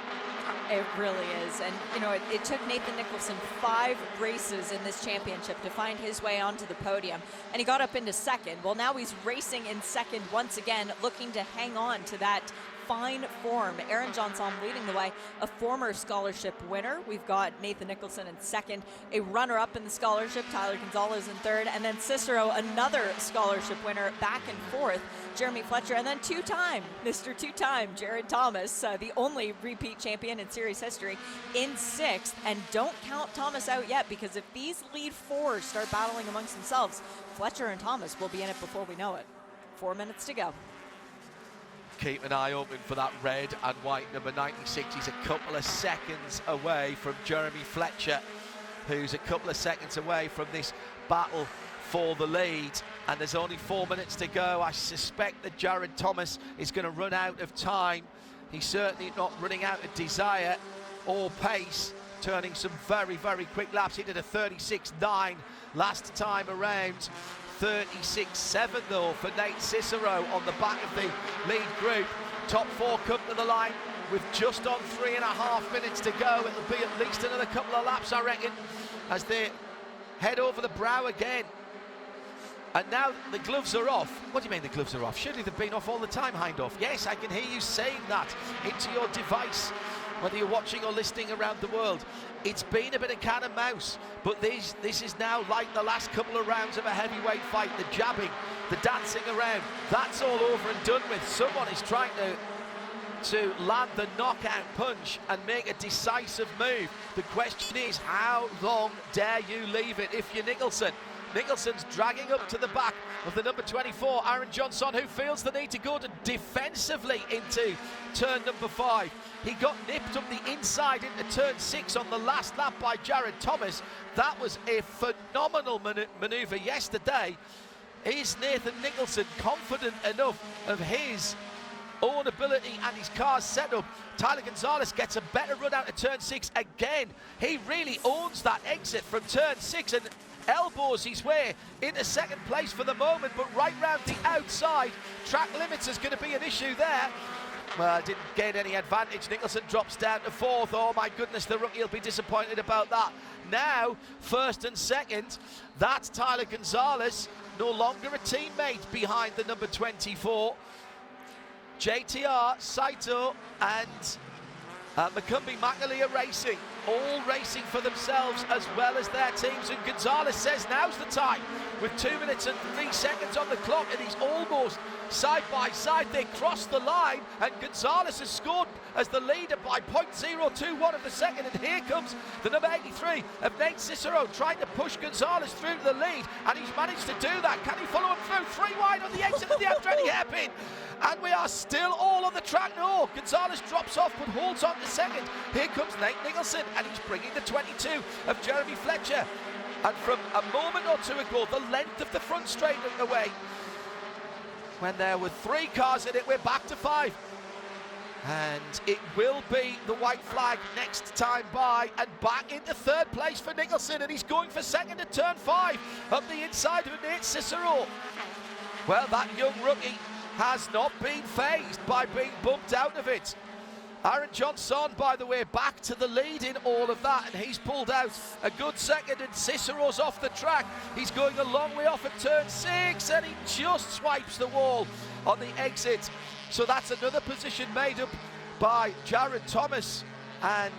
It really is, and you know, it took Nathan Nicholson 5 races in this championship to find his way onto the podium, and he got up into second. Well, now he's racing in second once again, looking to hang on to that fine form. Aaron Johnson leading the way, a former scholarship winner. We've got Nathan Nicholson in second, a runner-up in the scholarship, Tyler Gonzalez in third, and then Cicero, another scholarship winner, back and fourth, Jeremy Fletcher, and then Mr. Two-time Jared Thomas, the only repeat champion in series history, in sixth. And don't count Thomas out yet, because if these lead 4 start battling amongst themselves, Fletcher and Thomas will be in it before we know it. 4 minutes to go. Keep an eye open for that red and white number 96. He's a couple of seconds away from Jeremy Fletcher, who's a couple of seconds away from this battle for the lead. And there's only 4 minutes to go. I suspect that Jared Thomas is going to run out of time. He's certainly not running out of desire or pace, turning some very, very quick laps. He did a 36.9 last time around. 36.7 though for Nate Cicero on the back of the lead group. Top 4 come to the line with just on 3.5 minutes to go. It'll be at least another couple of laps, I reckon, as they head over the brow again. And now the gloves are off. What do you mean the gloves are off? Surely they've been off all the time, Hindhoff. Yes, I can hear you saying that into your device, whether you're watching or listening around the world. It's been a bit of cat and mouse, but this is now like the last couple of rounds of a heavyweight fight. The jabbing, the dancing around, that's all over and done with. Someone is trying to land the knockout punch and make a decisive move. The question is, how long dare you leave it if you're Nicholson? Nicholson's dragging up to the back of the number 24, Aaron Johnson, who feels the need to go defensively into turn number 5. He got nipped up the inside into turn 6 on the last lap by Jared Thomas. That was a phenomenal manoeuvre yesterday. Is Nathan Nicholson confident enough of his own ability and his car's setup? Tyler Gonzalez gets a better run out of turn 6 again. He really owns that exit from turn 6 and elbows his way into second place for the moment, but right round the outside, track limits is going to be an issue there. Well, didn't gain any advantage. Nicholson drops down to 4th. Oh my goodness, the rookie will be disappointed about that. Now, 1st and 2nd, that's Tyler Gonzalez, no longer a teammate behind the number 24. JTR, Saito and Macumbi Macaulay are racing, all racing for themselves as well as their teams, and Gonzalez says now's the time with 2 minutes and 3 seconds on the clock, and he's almost side by side. They cross the line and Gonzalez has scored as the leader by 0.021 of a second, and here comes the number 83 of Nate Cicero trying to push Gonzalez through to the lead, and he's managed to do that. Can he follow him through? 3 wide on the exit of the Andretti hairpin. And we are still all on the track. No, Gonzalez drops off but holds on to second. Here comes Nate Nicholson, and he's bringing the 22 of Jeremy Fletcher. And from a moment or two ago, the length of the front straight away, when there were 3 cars in it, we're back to 5. And it will be the white flag next time by, and back into 3rd place for Nicholson, and he's going for 2nd at turn 5 up the inside of Nate Cicero. Well, that young rookie has not been fazed by being bumped out of it. Aaron Johnson, by the way, back to the lead in all of that, and he's pulled out a good 2nd, and Cicero's off the track. He's going a long way off at turn 6, and he just swipes the wall on the exit. So that's another position made up by Jared Thomas, and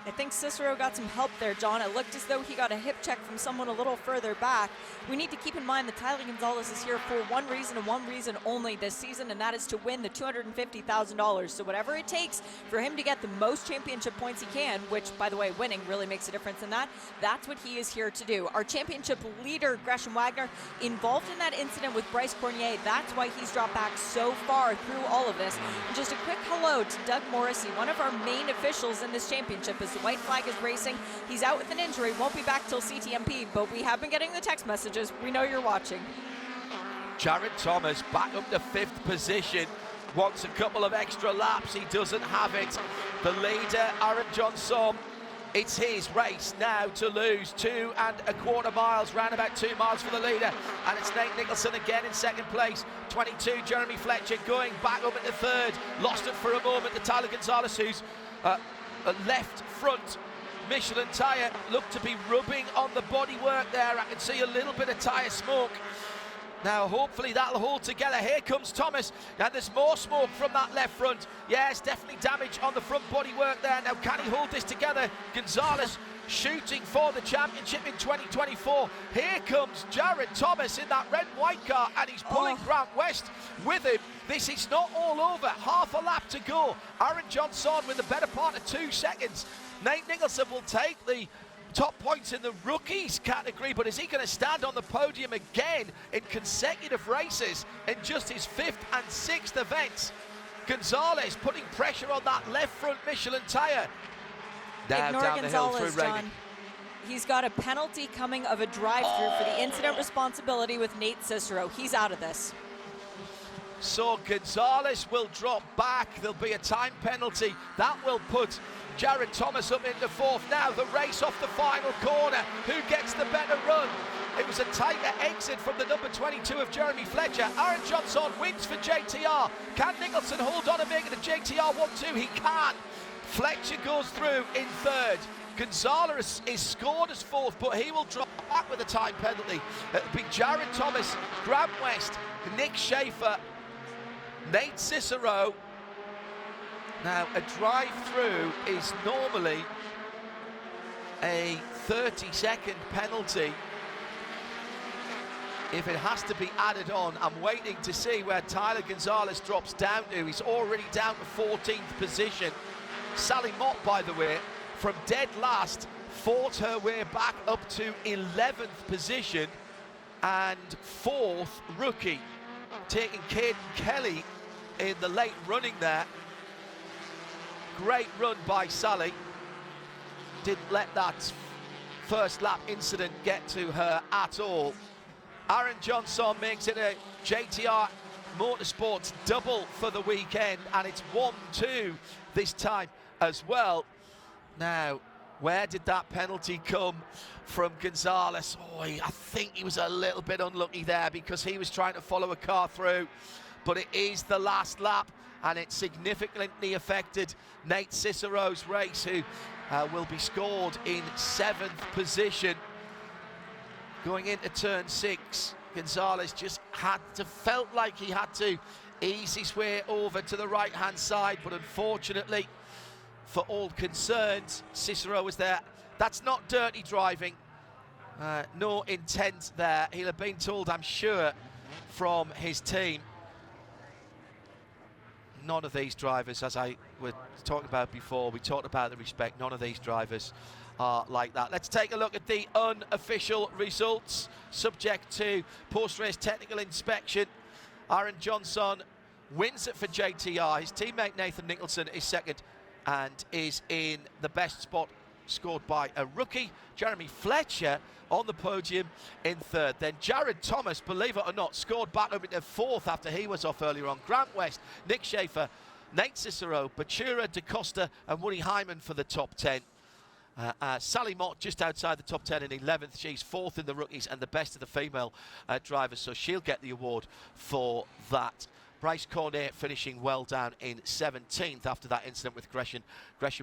I think Cicero got some help there, John. It looked as though he got a hip check from someone a little further back. We need to keep in mind that Tyler Gonzalez is here for one reason and one reason only this season, and that is to win the $250,000. So whatever it takes for him to get the most championship points he can, which, by the way, winning really makes a difference in that, that's what he is here to do. Our championship leader, Gresham Wagner, involved in that incident with Bryce Cornier. That's why he's dropped back so far through all of this. And just a quick hello to Doug Morrissey, one of our main officials in this championship, as the white flag is racing. He's out with an injury, won't be back till CTMP, but we have been getting the text messages. We know you're watching. Jared Thomas back up to 5th position. Wants a couple of extra laps. He doesn't have it. The leader, Aaron Johnson, it's his race now to lose 2¼ miles, round about 2 miles for the leader. And it's Nate Nicholson again in 2nd place. 22, Jeremy Fletcher going back up into 3rd. Lost it for a moment to Tyler Gonzalez, who's a left front Michelin tyre looked to be rubbing on the bodywork there. I can see a little bit of tyre smoke. Now, hopefully that'll hold together. Here comes Thomas, and there's more smoke from that left front. Yes, definitely damage on the front bodywork there. Now, can he hold this together? Gonzalez shooting for the championship in 2024. Here comes Jared Thomas in that red and white car, and he's pulling Grant West with him. This is not all over. Half a lap to go. Aaron Johnson with the better part of 2 seconds. Nate Nicholson will take the top points in the rookies category, but is he going to stand on the podium again in consecutive races in just his 5th and 6th events? Gonzalez putting pressure on that left front Michelin tyre. Now Ignore down Gonzalez, the hill through John. Reading. He's got a penalty coming of a drive-through for the incident responsibility with Nate Cicero. He's out of this. So Gonzalez will drop back. There'll be a time penalty. That will put Jared Thomas up into 4th. Now the race off the final corner. Who gets the better run? It was a tighter exit from the number 22 of Jeremy Fletcher. Aaron Johnson wins for JTR. Can Nicholson hold on and make it a JTR 1-2? He can. Fletcher goes through in 3rd. Gonzalez is scored as 4th, but he will drop back with a time penalty. It'll be Jared Thomas, Grant West, Nick Schaefer, Nate Cicero. Now, a drive-through is normally a 30-second penalty. If it has to be added on, I'm waiting to see where Tyler Gonzalez drops down to. He's already down to 14th position. Sally Mott, by the way, from dead last, fought her way back up to 11th position, and 4th rookie, taking Caden Kelly in the late running there. Great run by Sally. Didn't let that first lap incident get to her at all. Aaron Johnson makes it a JTR Motorsports double for the weekend, and it's 1-2 this time as well. Now, where did that penalty come from Gonzalez? Oh, I think he was a little bit unlucky there because he was trying to follow a car through, but it is the last lap, and it significantly affected Nate Cicero's race, who will be scored in 7th position. Going into turn 6, Gonzalez just felt like he had to ease his way over to the right-hand side, but unfortunately, for all concerned, Cicero was there. That's not dirty driving. No intent there. He'll have been told, I'm sure, from his team. None of these drivers, as I was talking about before, we talked about the respect, none of these drivers are like that. Let's take a look at the unofficial results, subject to post-race technical inspection. Aaron Johnson wins it for JTR. His teammate Nathan Nicholson is 2nd and is in the best spot scored by a rookie. Jeremy Fletcher on the podium in 3rd. Then Jared Thomas, believe it or not, scored back up into 4th after he was off earlier on. Grant West, Nick Schaefer, Nate Cicero, Batura, DaCosta and Woody Hyman for the top 10. Sally Mott just outside the top 10 in 11th. She's 4th in the rookies and the best of the female drivers, so she'll get the award for that. Bryce Cornet finishing well down in 17th after that incident with Gresham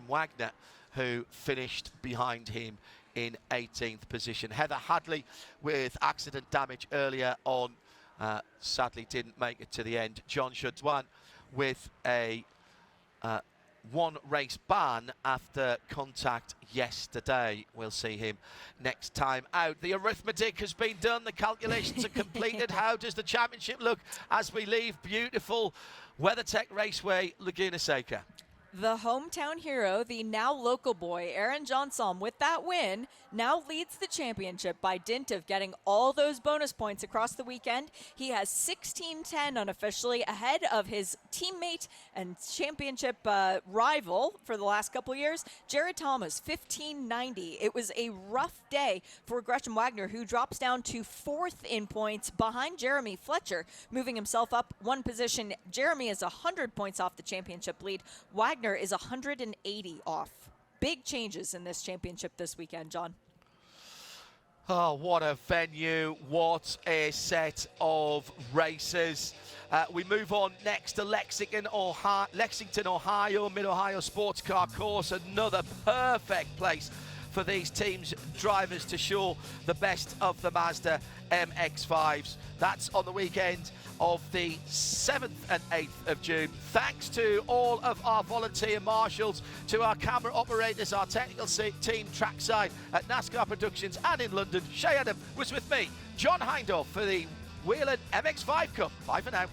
Wagner, who finished behind him in 18th position. Heather Hadley with accident damage earlier on, sadly didn't make it to the end. John Shudwan with a 1 race ban after contact yesterday. We'll see him next time out. The arithmetic has been done, the calculations are completed. How does the championship look as we leave beautiful WeatherTech Raceway Laguna Seca? The hometown hero, the now local boy, Aaron Johnson, with that win, now leads the championship by dint of getting all those bonus points across the weekend. He has 16-10 unofficially, ahead of his teammate and championship rival for the last couple years, Jared Thomas, 15-90. It was a rough day for Gresham Wagner, who drops down to 4th in points behind Jeremy Fletcher, moving himself up one position. Jeremy is 100 points off the championship lead. Wagner is 180 off. Big changes in this championship this weekend, John. Oh, what a venue. What a set of races. We move on next to Lexington, Ohio, Mid-Ohio Sports Car Course. Another perfect place for these teams' drivers to show the best of the Mazda MX-5s. That's on the weekend of the 7th and 8th of June. Thanks to all of our volunteer marshals, to our camera operators, our technical team trackside at NASCAR Productions and in London. Shay Adam was with me, John Hindhaugh, for the Whelen MX-5 Cup. Bye for now.